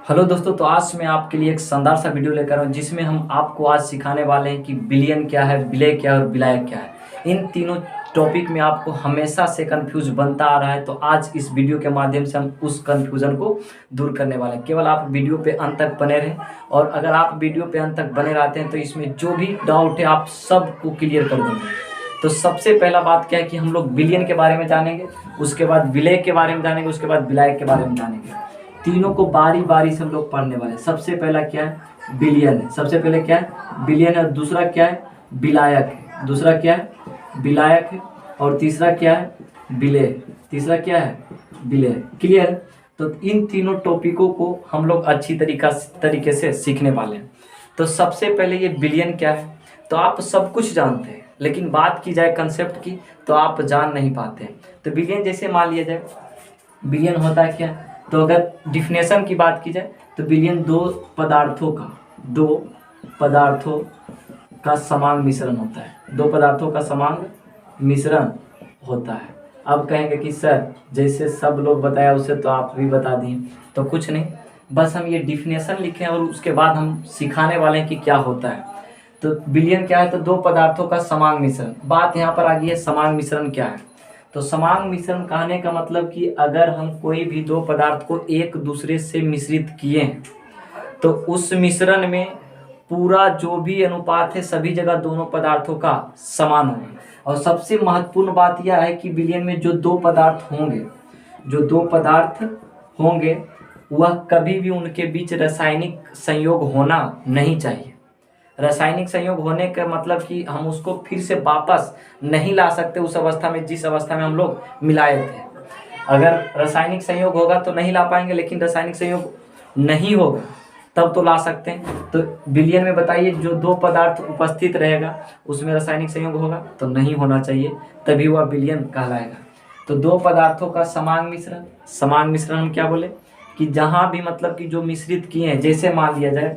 Hello दोस्तों, तो आज मैं आपके लिए एक शानदार सा वीडियो लेकर आया हूं जिसमें हम आपको आज सिखाने वाले हैं कि बिलियन क्या है, विलय क्या है और विलायक क्या है। इन तीनों टॉपिक में आपको हमेशा से कंफ्यूज बनता आ रहा है, तो आज इस वीडियो के माध्यम से हम उस कंफ्यूजन को दूर करने वाले हैं। केवल आप वीडियो पे अंत तक बने रहें, और अगर आप वीडियो पे अंत तक बने रहते हैं तो इसमें जो भी डाउट है आप सबको क्लियर कर देंगे। तो सबसे पहला बात क्या है कि हम लोग बिलियन के बारे में जानेंगे, उसके बाद विलय के बारे में जानेंगे, उसके बाद विलायक के बारे में जानेंगे। तीनों को बारी बारी से हम लोग पढ़ने वाले हैं। सबसे पहला क्या है? बिलियन है। सबसे पहले क्या है? बिलियन है। दूसरा क्या है? विलायक है। दूसरा क्या है? विलायक है। और तीसरा क्या है? विलय। तीसरा क्या है? विलय। क्लियर? तो इन तीनों टॉपिकों को हम लोग अच्छी तरीके से सीखने वाले हैं। तो सबसे पहले ये बिलियन क्या है? तो आप सब कुछ जानते हैं, लेकिन बात की जाए कंसेप्ट की तो आप जान नहीं पाते हैं। तो बिलियन जैसे मान लिया जाए, बिलियन होता है क्या? तो अगर डिफिनेशन की बात की जाए तो बिलियन दो पदार्थों का समान मिश्रण होता है। दो पदार्थों का समान मिश्रण होता है। अब कहेंगे कि सर जैसे सब लोग बताया उसे तो आप भी बता दिए, तो कुछ नहीं, बस हम ये डिफिनेशन लिखें और उसके बाद हम सिखाने वाले हैं कि क्या होता है। तो बिलियन क्या है? तो दो पदार्थों का समान मिश्रण। बात यहाँ पर आ गई है समान मिश्रण क्या है। तो समान मिश्रण कहने का मतलब कि अगर हम कोई भी दो पदार्थ को एक दूसरे से मिश्रित किए हैं तो उस मिश्रण में पूरा जो भी अनुपात है सभी जगह दोनों पदार्थों का समान होगा। और सबसे महत्वपूर्ण बात यह है कि विलयन में जो दो पदार्थ होंगे वह कभी भी उनके बीच रासायनिक संयोग होना नहीं चाहिए। रासायनिक संयोग होने का मतलब कि हम उसको फिर से वापस नहीं ला सकते उस अवस्था में जिस अवस्था में हम लोग मिलाए थे। अगर रासायनिक संयोग होगा तो नहीं ला पाएंगे, लेकिन रासायनिक संयोग नहीं होगा तब तो ला सकते हैं। तो विलयन में बताइए, जो दो पदार्थ उपस्थित रहेगा उसमें रासायनिक संयोग होगा तो नहीं होना चाहिए, तभी वह विलयन कहलाएगा। तो दो पदार्थों का समान मिश्रण हम क्या बोले कि जहाँ भी मतलब कि जो मिश्रित किए हैं, जैसे मान लिया जाए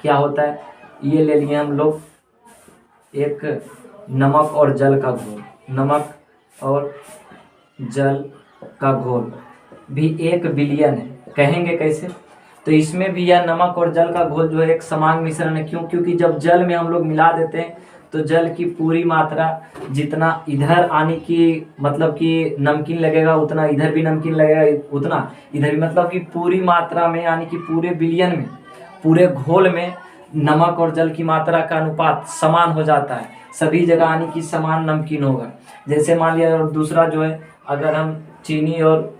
क्या होता है, ये ले लिए हम लोग एक नमक और जल का घोल। नमक और जल का घोल भी एक विलयन है। कहेंगे कैसे? तो इसमें भी यह नमक और जल का घोल जो है एक समान मिश्रण है। क्यों? क्योंकि जब जल में हम लोग मिला देते हैं तो जल की पूरी मात्रा जितना इधर आने की मतलब कि नमकीन लगेगा उतना इधर भी नमकीन लगेगा, उतना इधर भी, मतलब कि पूरी मात्रा में यानी कि पूरे विलयन में, पूरे घोल में नमक और जल की मात्रा का अनुपात समान हो जाता है। सभी जगह यानी कि समान नमकीन होगा। जैसे मान लिया, और दूसरा जो है, अगर हम चीनी और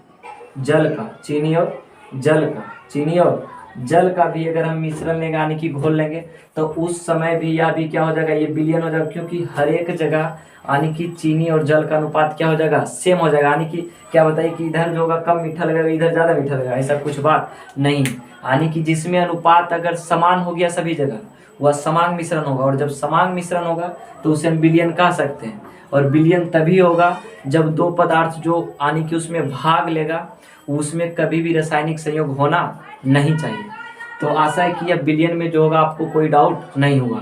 जल का भी अगर हम मिश्रण लेंगे यानी कि घोल लेंगे तो उस समय भी यह भी क्या हो जाएगा, ये विलयन हो जाएगा। क्योंकि हर एक जगह यानी कि चीनी और जल का अनुपात क्या हो जाएगा, सेम हो जाएगा। यानी कि क्या बताइए कि इधर जो होगा कम मीठा लगेगा, इधर ज़्यादा मीठा लगेगा, ऐसा कुछ बात नहीं। यानी कि जिसमें अनुपात अगर समान हो गया सभी जगह, वह समान मिश्रण होगा। और जब समान मिश्रण होगा तो उसे हम विलयन कह सकते हैं। और विलयन तभी होगा जब दो पदार्थ जो यानी कि उसमें भाग लेगा उसमें कभी भी रासायनिक संयोग होना नहीं चाहिए। तो आशा है कि यह विलयन में जो होगा आपको कोई डाउट नहीं हुआ।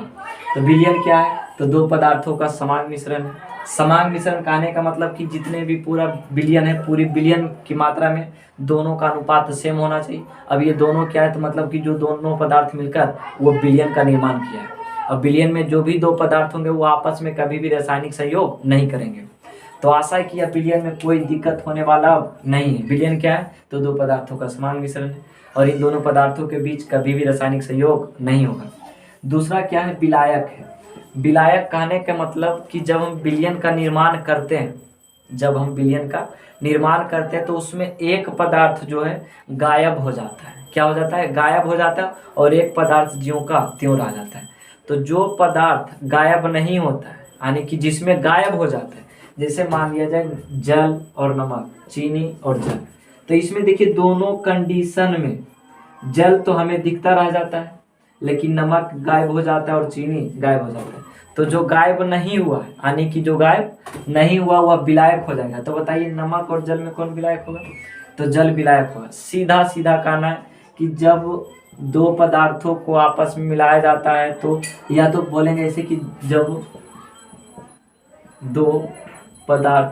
तो विलयन क्या है? तो दो पदार्थों का समान मिश्रण है। समान मिश्रण कहने का मतलब कि जितने भी पूरा बिलियन है, पूरी बिलियन की मात्रा में दोनों का अनुपात सेम होना चाहिए। अब ये दोनों क्या है? तो मतलब कि जो दोनों पदार्थ मिलकर वो बिलियन का निर्माण किया है। अब बिलियन में जो भी दो पदार्थ होंगे वो आपस में कभी भी रासायनिक संयोग नहीं करेंगे। तो आशा है कि यह बिलियन में कोई दिक्कत होने वाला नहीं है। बिलियन क्या है? तो दो पदार्थों का समान मिश्रण है और इन दोनों पदार्थों के बीच कभी भी रासायनिक संयोग नहीं होगा। दूसरा क्या है? विलायक है। विलायक कहने का मतलब कि जब हम विलयन का निर्माण करते हैं तो उसमें एक पदार्थ जो है गायब हो जाता है। क्या हो जाता है? गायब हो जाता है, और एक पदार्थ ज्यों का त्यों रह जाता है। तो जो पदार्थ गायब नहीं होता है यानी कि जिसमें गायब हो जाता है, जैसे मान लिया जाए जल और नमक, चीनी और जल, तो इसमें देखिए दोनों कंडीशन में जल तो हमें दिखता रह जाता है, लेकिन नमक गायब हो जाता है और चीनी गायब हो जाता है। तो जो गायब नहीं हुआ है यानी कि जो गायब नहीं हुआ वह विलायक हो जाएगा। तो बताइए नमक और जल में कौन विलायक होगा? तो जल विलायक होगा। सीधा सीधा कहना है कि जब दो पदार्थों को आपस में मिलाया जाता है तो या तो बोलेंगे ऐसे कि जब दो पदार्थ,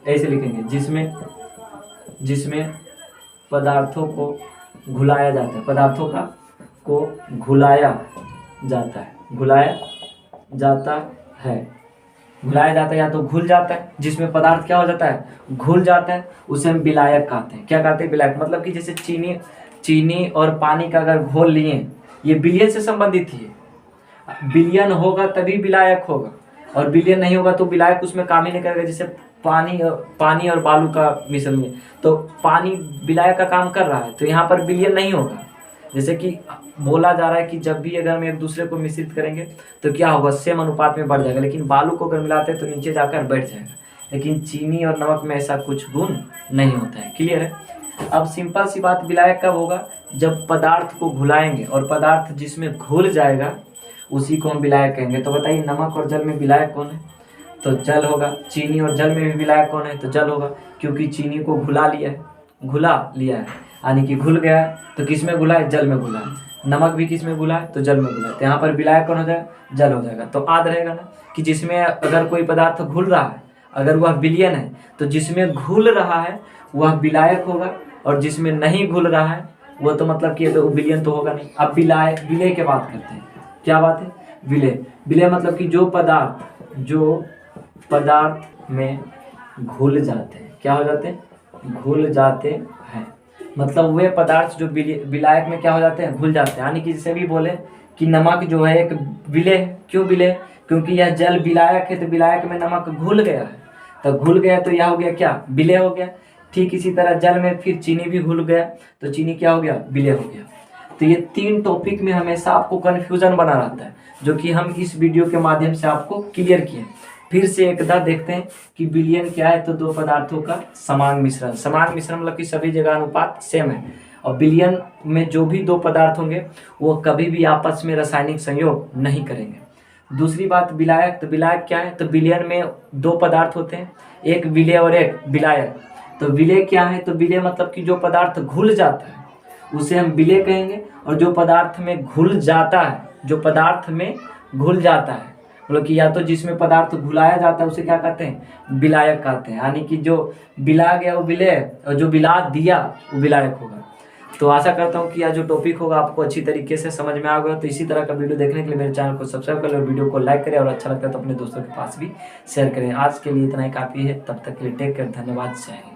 ऐसे लिखेंगे, जिसमें पदार्थों को घुलाया जाता है, पदार्थों का को घुलाया जाता है, घुलाया जाता है, घुलाया जाता है या तो घुल जाता है, जिसमें पदार्थ क्या हो जाता है, घुल जाता है, उसे हम विलायक कहते हैं। क्या कहते हैं, विलायक। मतलब कि जैसे चीनी और पानी का अगर घोल लिए, ये विलयन से संबंधित ही है। विलयन होगा तभी विलायक होगा, और विलयन नहीं होगा तो विलायक उसमें काम ही नहीं करेगा। जैसे पानी और बालू का मिश्रण में, तो पानी विलायक का काम कर रहा है, तो यहाँ पर विलयन नहीं होगा। जैसे कि बोला जा रहा है कि जब भी अगर हम एक दूसरे को मिश्रित करेंगे तो क्या होगा, सेम अनुपात में बढ़ जाएगा, लेकिन बालू को अगर मिलाते हैं तो नीचे जाकर बैठ जाएगा। लेकिन चीनी और नमक में ऐसा कुछ गुण नहीं होता है। क्लियर है। अब सिंपल सी बात, विलायक कब होगा, जब पदार्थ को घुलाएंगे और पदार्थ जिसमें घुल जाएगा उसी को हम विलायक कहेंगे। तो बताइए, नमक और जल में विलायक कौन है, तो जल होगा। चीनी और जल में भी विलायक कौन है, तो जल होगा, क्योंकि चीनी को घुला लिया है, यानी कि घुल गया है। तो किस में घुला है, जल में घुला है। नमक भी किस में घुला है, तो जल में घुला है। तो यहाँ पर विलायक कौन हो जाएगा, जल हो जाएगा। तो याद रहेगा ना कि जिसमें अगर कोई पदार्थ घुल रहा है, अगर वह विलयन है, तो जिसमें घुल रहा है वह विलायक होगा, और जिसमें नहीं घुल रहा है वो तो मतलब कि विलयन तो होगा नहीं। अब विलय की बात करते हैं। क्या बात है, विलय मतलब कि जो पदार्थ में घुल जाते हैं, क्या हो जाते हैं, घुल जाते हैं। मतलब वे पदार्थ जो विलायक में क्या हो जाते हैं, घुल जाते हैं। यानी कि जैसे भी बोले कि नमक जो है एक विलय है। क्यों विलय, क्योंकि यह जल विलायक है, तो विलायक में नमक घुल गया है, तो घुल गया तो यह हो गया क्या, विलय हो गया। ठीक इसी तरह जल में फिर चीनी भी घुल गया, तो चीनी क्या हो गया, विलय हो गया। तो ये 3 टॉपिक में हमेशा आपको कन्फ्यूजन बना रहता है, जो कि हम इस वीडियो के माध्यम से आपको क्लियर किए। फिर से एकदा देखते हैं कि विलयन क्या है, तो 2 पदार्थों का समान मिश्रण। समान मिश्रण मतलब कि सभी जगह अनुपात सेम है, और विलयन में जो भी 2 पदार्थ होंगे वो कभी भी आपस में रासायनिक संयोग नहीं करेंगे। दूसरी बात, विलायक। तो विलायक क्या है, तो विलयन में 2 पदार्थ होते हैं, एक विलय और एक विलायक। तो विलय क्या है, तो विलय मतलब कि जो पदार्थ घुल जाता है उसे हम विलय कहेंगे, और जो पदार्थ में घुल जाता है, जो पदार्थ में घुल जाता है मतलब कि या तो जिसमें पदार्थ घुलाया जाता है उसे क्या कहते हैं, विलायक कहते हैं। यानी कि जो विला गया वो विलय, और जो विला दिया वो विलायक होगा। तो आशा करता हूँ कि यह जो टॉपिक होगा आपको अच्छी तरीके से समझ में आ गया। तो इसी तरह का वीडियो देखने के लिए मेरे चैनल को सब्सक्राइब करें, और वीडियो को लाइक करें, और अच्छा लगता है तो अपने दोस्तों के पास भी शेयर करें। आज के लिए इतना ही काफ़ी है, तब तक के लिए टेक केयर, धन्यवाद, जय हिंद।